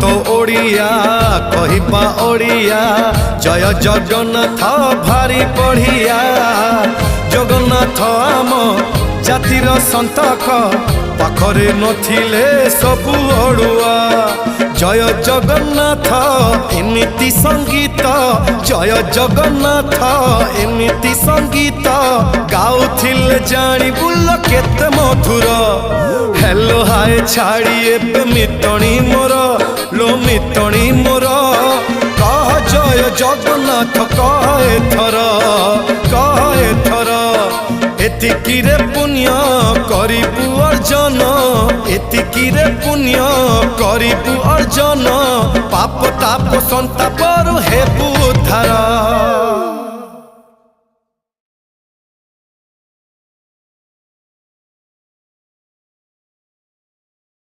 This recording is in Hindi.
तो ओडिया कहिबा ओडिया जय जगन्नाथ भारी बढ़िया जगन्नाथ आम जातिर संतक पाखरे नथिले सबु अड़ुआ जय जगन्नाथ एमिति संगीत जय जगन्नाथ एमिति संगीत गाउथिले जानी बुल केते मधुर हेलो हाय छाड़ी एबे मितणी मोर लो मितणी मोर कह जय जगन्नाथ कहे थर एतिकी रे पुण्य करिबु अर्जन एतिकी रे पुण्य करिबु अर्जन पाप ताप संताप हेबु उद्धार।